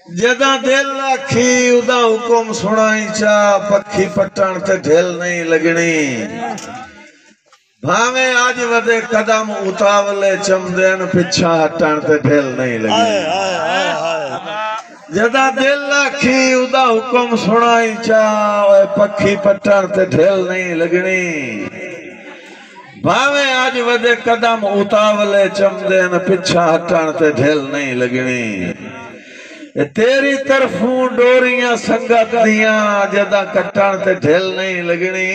جدا دل رکھی ادا حکم سنائی چا پکھی پٹن تے ڈھل نہیں لگنی بھاویں آج ودے قدم اتاولے چمدین پچھا ہٹن تے ڈھل نہیں لگنی جدا دل رکھی ادا حکم سنائی چا پکھی پٹن تے ڈھل نہیں لگنی بھاویں آج ودے قدم اتاولے چمدین پچھا ہٹن تے ڈھل نہیں لگنی تیری طرفوں ڈوریاں سنگت دیاں جدا کٹن تے ڈھل نہیں لگنی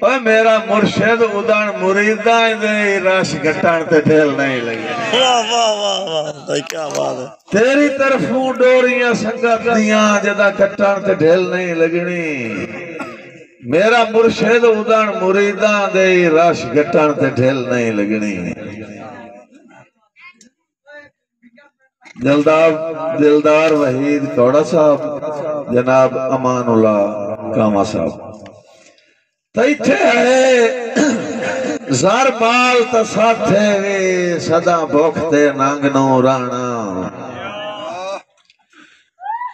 اوہ میرا مرشد ادان مریداں دے رش کٹن تے ڈھل نہیں لگنی کیا بات ہے تیری طرفوں ڈوریاں سنگت دیاں جدا کٹن تے ڈھل نہیں لگنی میرا مرشد ادان مریداں دے رش کٹن تے ڈھل نہیں لگنی دلدار وحید کوڑا صاحب جناب امان اللہ کاما صاحب تیتھے ہے زار مال تساتھے وی صدا بھوکتے نانگنو رانا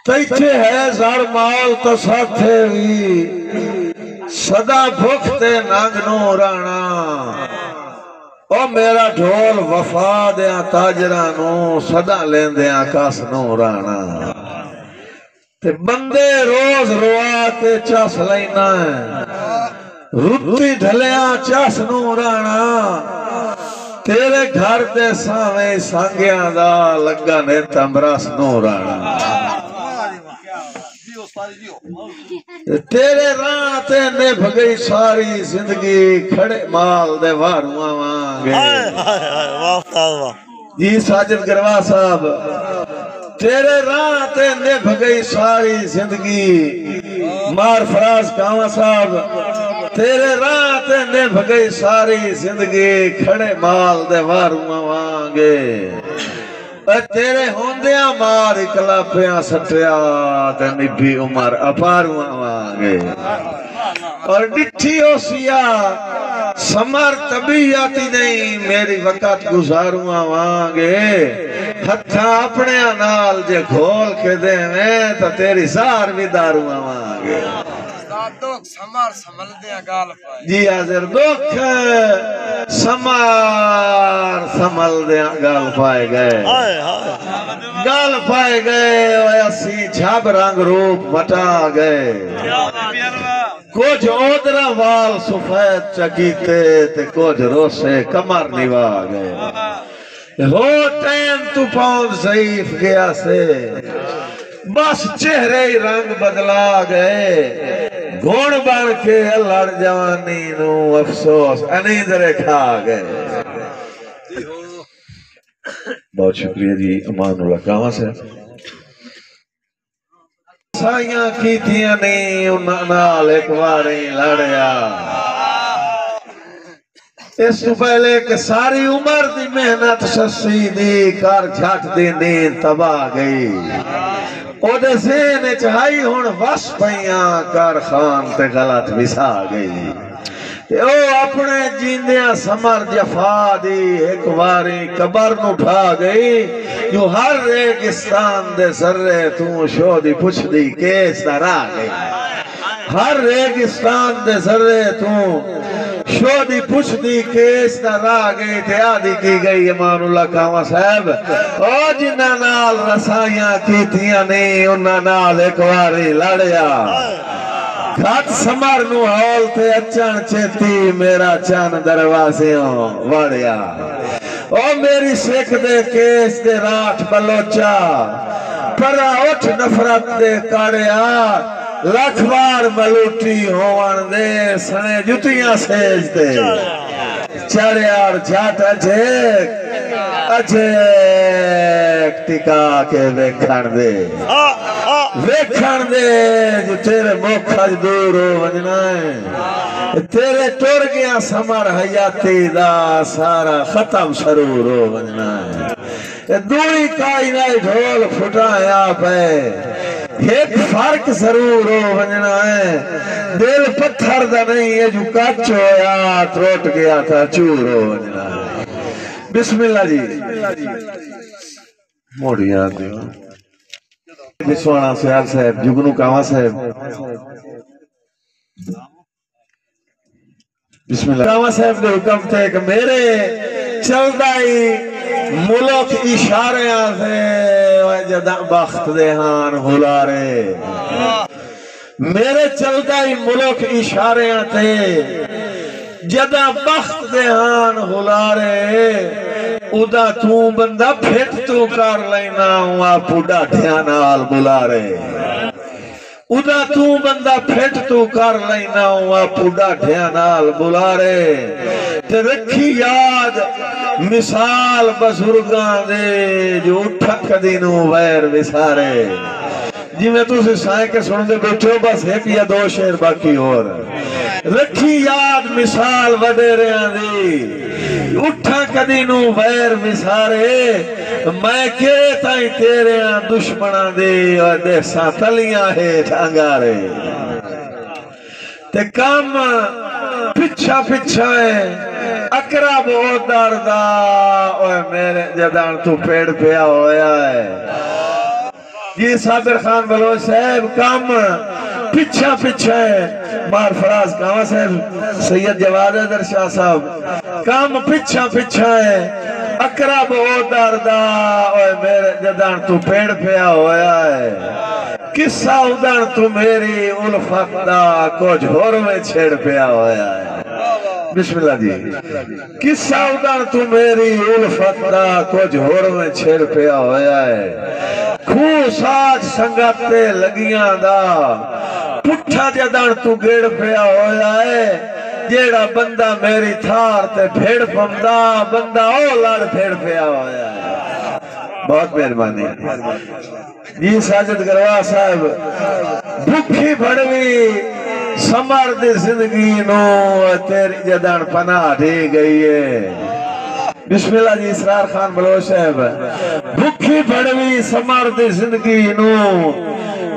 تیتھے ہے زار مال تساتھے وی صدا بھوکتے نانگنو رانا او میرا ڈھول وفا دیاں تاجرانوں صدا لین دیاں کاس نو رانا تے بندے روز رواتے چاس لینا ہے رتی ڈھلیاں چاس نو رانا تیرے گھر دے ساویں سانگیاں دا لگا نے تمراس نو رانا تیرے رانتے نے بھگئی ساری زندگی کھڑے مال دے واروਆਂ وانگے جی ساجد گروا صاحب تیرے رانتے نے بھگئی ساری زندگی مار فراز کاما صاحب تیرے رانتے نے بھگئی ساری زندگی کھڑے مال دے واروਆਂ وانگے تیرے ہوندیاں مار اکلاپیاں سٹیا تے نبی عمر اپاروਆਂ وانگے اور ڈٹھی ہو سیا سمر طبیعتی نہیں میری وقت گزاروਆਂ وانگے ہتھاں اپنے نال جے گھول کے دے میں تا تیری زار بھی داروਆਂ وانگے دکھ سمار سمل دیا گال پائے جی حاضر دکھ سمار سمل دیا گال پائے گئے گال پائے گئے ایسی جھاب رنگ روپ بٹا گئے کچھ اودرا وال سفید چکیتے تے کچھ روسے کمر نوا گئے ہو ٹیم تو پاؤں ضعیف گیا سے بس چہرے رنگ بدلا گئے گھوڑ بن کے لڑ جوانی نو افسوس انیدرے کھا گئے بہت شکریہ جی امان اللہ کہاں سے سائیاں کی تھیاں نہیں انہاں نال ایک باری لڑیا اس تو پہلے کہ ساری عمر دی محنت سسی دی کار جھٹ دی نیند تباہ گئی او دے ذہن چاہی ہون وس پئیاں کارخان تے غلط وسا گئی او اپنے جیندیاں سمر جفا دی ایک باری قبر نو ٹھا گئی جو ہر ریگستان دے ذرے تو شو دی پچھ دی کیس در آ گئی ہر ریگستان دے ذرے تو شو دی پچھ دی کیس در آ گئی تے آدھی کی گئی امان اللہ کاما صاحب او جنہ نال رسائیاں کی تھیاں نہیں انہ نال ایک واری لڑیا کھت سمر نو ہول تے اچھن چیتی میرا چان دروازیوں وڑیا او میری سکھ دے کیس دے راٹھ بلوچا پرا اٹھ نفرت دے کاریا لکھ بار ملوٹی ہوان دے سنے جتیاں سیج دے چڑیار جھاٹ اجھیک ٹکا کے ویکھن دے جو تیرے موکھج دور ہو ونجنا ہے تیرے ٹور گیا سمر حیاتی دا سارا ختم سرور ہو ونجنا ہے دوری کائنائی ڈھول پھٹایا پہ ایک فرق ضرور ہو ونجنا ہے دل پتھر دا نہیں ہے جو کچھ ہویا تروٹ گیا تھا چور ہو ونجنا ہے بسم اللہ جی موڑی آدھے بسوانا سیال صاحب جگنو کاما صاحب بسم اللہ کاما صاحب نے حکم تھے کہ میرے چلدائی ملک اشاریاں سے جدہ بخت دہان ہلارے میرے چلدائی ملک اشاریاں تھے جدہ بخت دہان ہلارے ادا تو بندہ پھٹ تو کر لینا ہوا پوڑا ڈھیانال بلارے ادا تو بندہ پھٹ تو کر لینا ہوا پوڑا ڈھیانال بلارے تے رکھی یاد مثال بزرگاں دے جو اٹھا کدینو ویر وسارے جی میں تو سے سائیں کے سن دے بیٹھو بس ایک یا دو شعر باقی اور رکھی یاد مثال وڈیریاں دی اٹھا کدینو ویر وسارے میں کے تائیں تیریاں دشمناں دی اور دے ساتلیاں ہے ٹھانگارے تے کام پچھا پچھا ہے اقرب او داردا اوہ میرے جدان تو پیڑ پیا ہویا ہے جی صابر خان بلوچ صاحب کام پچھا پچھا ہے مار فراز کاما صاحب سید جواد حیدر شاہ صاحب کام پچھا پچھا ہے اقرب او داردا اوہ میرے جدان تو پیڑ پیا ہویا ہے قصہ ادھر تو میری الفت دا کچھ اور میں چھیڑ پیا ہویا ہے بسم اللہ جی قصہ ادھر تو میری الفت دا کچھ اور میں چھیڑ پیا ہویا ہے کھو ساج سنگاتے لگیاں دا پٹھا جدن تو گیڑ پیا ہویا ہے جیڑا بندہ میری تھار تے بھیڑ پمدا بندہ او لڑ بھیڑ پیا ہویا ہے بہت مہربانی جی ساجد گروا صاحب بھکھی بھڑوی سمر دی زندگی نو تیری جدن پناہ دی گئی ہے بسم اللہ جی اسرار خان بلوچ صاحب بھکھی بھڑوی سمر دی زندگی نو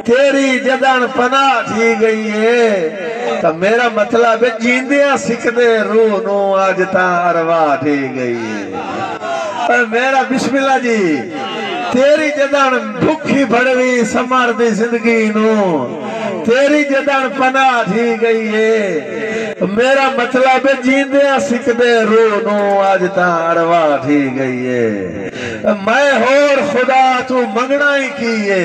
تیری جدن پناہ دی گئی ہے تو میرا مطلب جیندیاں سکھدے روح نو آج تاں ارواح دی گئی ہے میرا بسم اللہ جی تیری جدن بھکھی بھڑوی سمر دی زندگی نو تیری جدن پناہ دی گئی ہے میرا مطلب جیندیاں سکھدے روح نو آج تاں ارواح دی گئی ہے میں اور خدا تو منگنا ہی کیے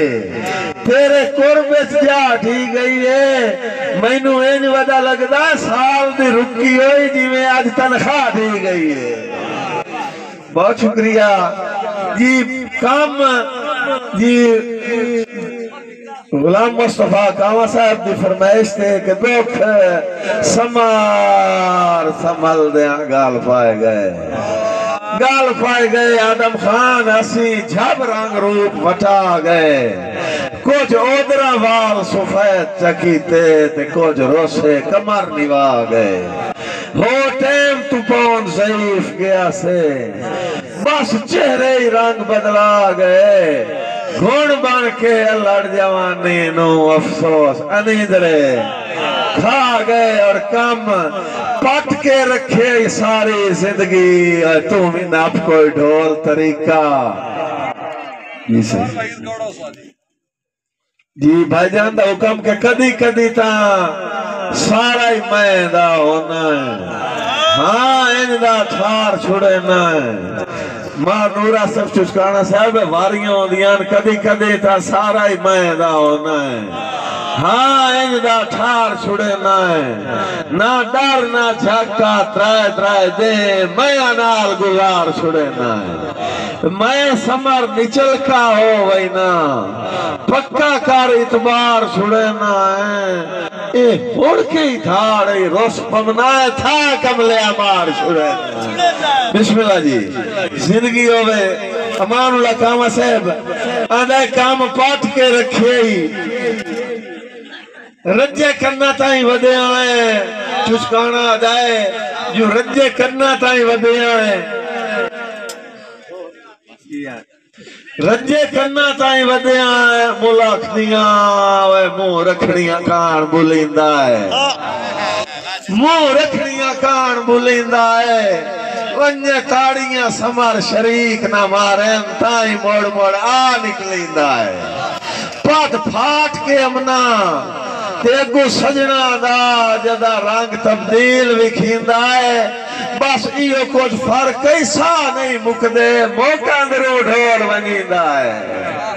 تیرے قربت جا دی گئی ہے میں نو این ودا لگدا سال دی رکی ہوئی جی میں آج تنخواہ دی گئی ہے بہت شکریہ جی کام جی غلام مصطفیٰ کاما صاحب دی فرمائش تھے کہ دکھ سمار سمل دیاں گال پائے گئے آدم خان اسی جھب رنگ روپ وٹا گئے کچھ اودرا وال سفید چکیتے تے کچھ روسے کمر نوا گئے ہو ٹیم تو پون ضعیف گیا سے بس چہرے ہی رنگ بدلا گئے گھوڑ بن کے لڑ جوانی نو افسوس انیدرے کھا گئے اور کم پٹ کے رکھے ساری زندگی تم ہی نپ کوئی ڈھول طریقہ جی بھائی جان دا حکم کے کدی کدی تا سارا ہی میں دا ہونا ہے ہاں ان دا ٹھار چھڑے نا ہے ماں نورا سب چچکانا صاحب واریاں ہوندیاں کدی کدی تا سارا ہی میں دا ہونا ہے ہاں ان دا ٹھار چھڑے نا ہے نہ ڈر نہ جھکا ترائے ترائے دے میں نال گزار چھڑے نا ہے میں سمر نچل کا ہو وئی نا پکا کار اتبار چھڑے نا ہے اے ہوڑ کے ہی تھاڑی روس پمنا تھا کملے امار چھڑے نا بسم اللہ جی زندگی ہوئے امان اللہ کاما صاحب آدھے کام پاٹ کے رکھے ہی رجے کرنا تائیں ودے آئے چچکانا آدھائے جو رجے کرنا تائیں ودے آئے رجے کرنا تائیں ودے آئے ملاکھنیاں مو رکھنیاں کان بولیندہ ہے مو رکھنیاں کان بولیندہ ہے ونجے تاڑیاں سمر شریک نہ ماریں تائیں موڑ موڑ آ نکلیندہ ہے موت پھاٹ کے امنا تیگو سجنا دا جدا رنگ تبدیل وکھیندا ہے بس ایو کچھ فرق ایسا نہیں مکدے موقع اندروں ڈھول ونجیندا ہے